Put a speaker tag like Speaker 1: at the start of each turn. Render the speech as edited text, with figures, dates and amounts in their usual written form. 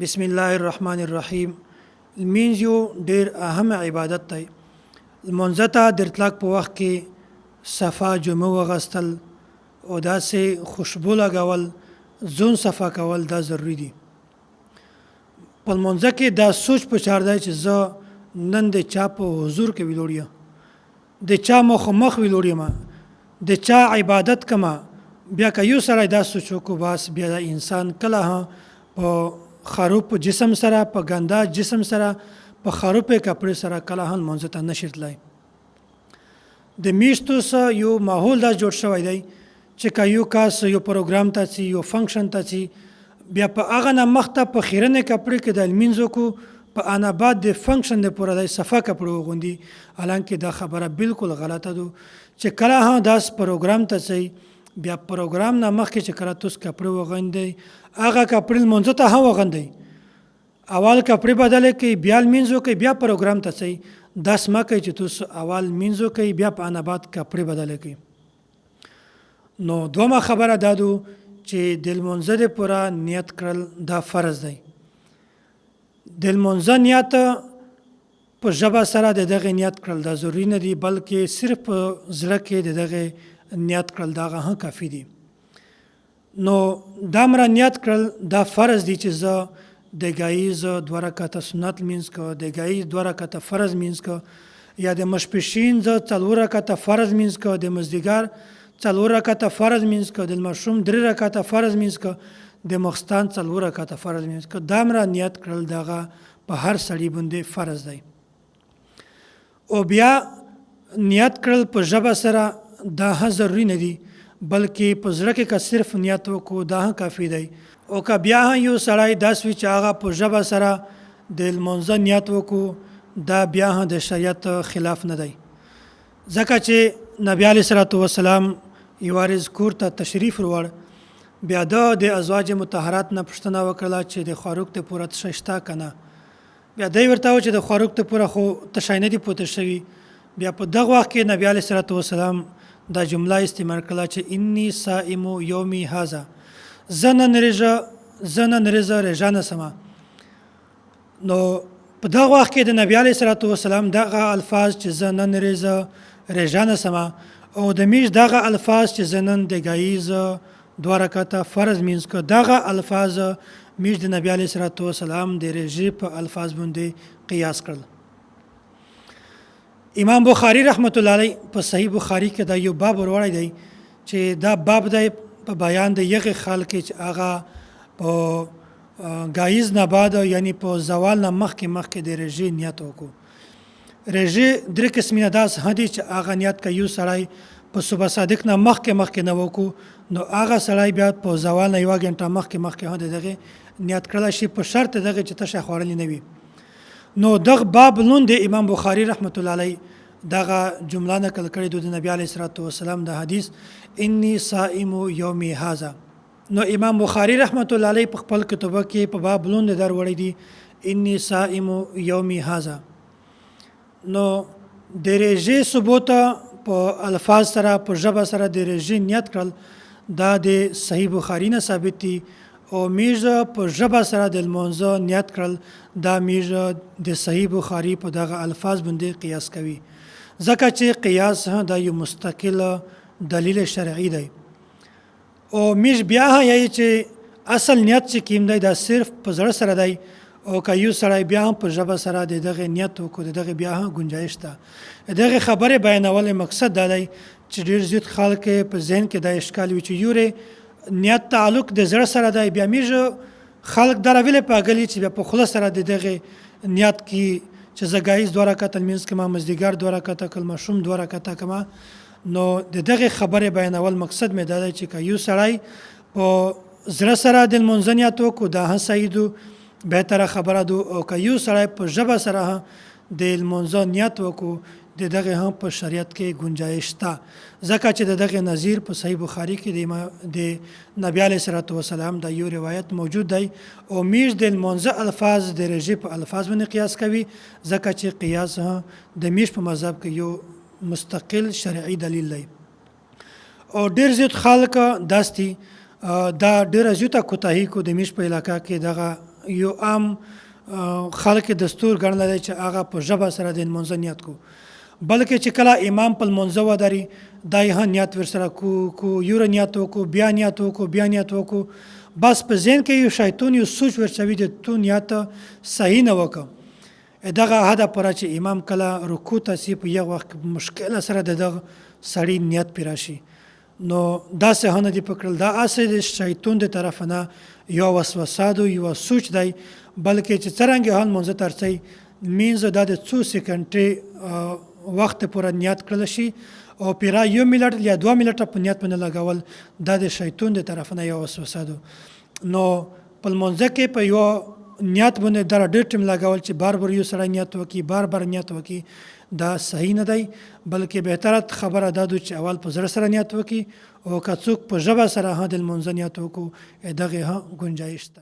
Speaker 1: بسم الله الرحمن الرحیم. لمونځ یو ډیر اهم عبادت دی. لمونځ ته د اطلاق په وخت کې صفا جمعه وغستل او داسې خوشبو لګول ځون صفا کول دا ضروری دي. په لمونځ کې دا سوچ په چار دی چې زه نن د چا په حضور کې ویلوړیا، د چا مخ ویلوړیا، د چا عبادت کما. بیا که یو سره دا سوچ وکړو بس بیا د انسان کله په خروپ جسم سره، په ګندا جسم سره، په خروپ کپڑے سره کله هم لمونځ ته نشي تللی. د میشتو سره یو ماحول دا جوړ شوی دی چې که یو کاس یو پروګرام ته ځي، یو فنکشن ته ځي، بیا په هغه نه مخته په خیرنې کپړې کې د لمونځ وکړو، په آن بعد د فنکشن د پوره د صفا کپړې وغوندي. حالانکه دا خبره بالکل غلطه ده چې کله هم داس پروګرام ته ځي، بیا پروګرام نه مخکې چې کله تاسو کپړې وغوندئ، هغه کپړې لمونځ ته هم وغوندئ. اول کپړې بدلې کوي، بیا لمونځ وکړئ، بیا پروګرام ته ځئ. داس مه کوئ چې تاسو اول لمونځ وکړئ بیا په آن بعد کپړې بدلې کوئ. نو دومره خبره دا ده چې د لمونځ دپاره نیت کړل دا فرض دی. د لمونځ نیت په ژبه سره د دغه نیت کړل دا ضروري نه دي، بلکې صرف په زړه کې د دغه نیت کړل دا هم کافي دي. نو دا مره نیت کړل دا فرض دی چې زه د ګایز 2 رکعته سنت لمونځ کو، د ګایز 2 رکعته فرض لمونځ کو، یا د ماسپښین زه 4 رکعته فرض لمونځ کو، د مازدیګر 4 رکعته فرض لمونځ کو، د ماښام 3 رکعته فرض لمونځ کو، د ماخستن 4 رکعته فرض لمونځ کو. دا مره نیت کړل دغه په هر سړي باندې فرض دی. او بیا نیت کړل په ژبه سره دا هم ضروري نه دي، بلکې په زړه کې که صرف نیت وکړو دا هم کافي دی. او که بیا هم یو سړی داس وي چې هغه په ژبه سره د لمونځ نیت وکړو، دا بیا هم د شریعت خلاف نه دی. ځکه چې نبی علیه الصلاة والسلام یو ورځ کور ته تشریف وروړ، بیا د ازواج مطهرات نه پوښتنه وکړله چې د خوراک دپاره څه شته که نه. بیا دی ورته وویل چې د خوراک دپاره خو تشی نه دي پوته شوي. بیا په دغه وخت کې نبی علیه الصلاة والسلام دا جمله استعمال کړله چې انی صائم یومی هذا، زه نن ورځه روژه نیسم. نو په دغه وخت کې د نبی علیه الصلاة والسلام دغه الفاظ چې زه نن ورځه روژه نیسم او د میاشت دغه الفاظ چې زه نن د ګایز 2 رکعته فرض لمونځ کو، دغه الفاظ میاشت د نبی علیه الصلاة والسلام د روژې په الفاظ باندې قیاس کړل. امام بخاری رحمت الله علیه په صحیح بخاری کې دا یو باب وروړی دی چې دا باب دی په بیان د یغه خلک چې هغه په ګایز نه بعد یعنی په زوال نه مخکې د روژې نیت وکړو. روژې 3 قسمونه داس هدي چې هغه نیت که یو سړی په صبح صادق نه مخکې نه وکړو، نو هغه سړی بیا په زوال نه 1 غنټه مخکې هم دغه نیت کړلی شي، په شرط دغه چې تشه خوړلی نه وي. نو دغه باب نون د امام بخاری رحمت الله علیه دغه جمله نقل کړې د نبی علیه الصلاة والسلام د حدیث انی صائم یومی هذا. نو امام بخاری رحمت الله علیه په خپل کتابه کې په باب نون در وړی دی انی صائم یومی هذا. نو د روژې ثبوت په الفاظ سره په ژبه سره د روژې نیت کړل دا د صحیح بخاری نه ثابت دي، او میږه په ژبه سره د لمونځ نیت کړل دا میږه د صحیح بخاری په دغه الفاظ باندې قیاس کوي، ځکه چې قیاس دا یو مستقل دلیل شرعي دی. او میږ بیا یی چې اصل نیت چې کیم دی دا صرف په زړه سره دی، او که یو سړی بیا هم په ژبه سره د دغه نیت وکړو د دغه بیا هم گنجایش ده. دغه خبرې بیانول مقصد دا دی چې ډېر زیات خلک په ذهن کې دا اشکال وي چې یورې نیت تعلق د زړه سره دی، بیا میږه خلک دا راویلې پاګلي چې بیا په خوله سره د دغه نیت کې چې زه ګایز 2 رکعته لمونځ کوم، مازدیګر 2 رکعته کوم، ماښام 2 رکعته کوم. نو د دغه خبرې بیانول مقصد مې دا دی چې که یو سړی په زړه سره د لمونځ نیت وکړو دا هم صحیح ده، بهتره خبره ده. او که یو سړی په ژبه سره د لمونځ نیت وکړو د دغه هم په شریعت کې گنجایش شته، ځکه چې د دغه نظیر په صحیح بخاری کې د نبی علیه الصلاة والسلام دا یو روایت موجود دی. او میږ د لمونځ الفاظ د روژې په الفاظ باندې قیاس کوي، ځکه چې قیاس د میږ په مذهب کې یو مستقل شرعي دلیل دی. او ډېر زیات خلک داسې دا ډېره زیاته کوتاهي کو د میږ په علاقه کې دغه یو عام خلک دستور ګڼلی دی چې هغه په ژبه سره د لمونځه نیت کو بلکې چې کله امام په لمونځه ودري دا یې هم نیت ورسره کو یوره نیت وکړو بیا نیت وکړو بیا نیت وکړو بس په ذهن کې یو شیطان یو سوچ ورچوي د تو نیت صحیح نه وکړه دغه حده پوره چې امام کله رکوع ته سي په یو وخت مشکل سره د دغه سړي نیت پې راشي نو داسې هم نه دي پکړل دا اسې د شیطان د طرف نه یو وسوسه ده یو سوچ دی بلکې چې څرنګه هم لمونځه ترڅی لمونځ دا د څو سکنډې وخت پورې نیت کړل شي او پیرا 1 منټ یا 2 منټه په نیت باندې لګول دا د شیطان د طرف نه یو وسوسه ده نو په لمونځه کې په یو نیت باندې دا ډېر ټیم لګول چې بار بار یو سړی نیت وکړي بار نیت وکړي دا صحیح نه دی بلکې بهتره خبره دا ده چې اول په زړه سره نیت وکړي او که څوک په ژبه سره هم د لمونځه نیت وکړو دغې هم ګنجایش ده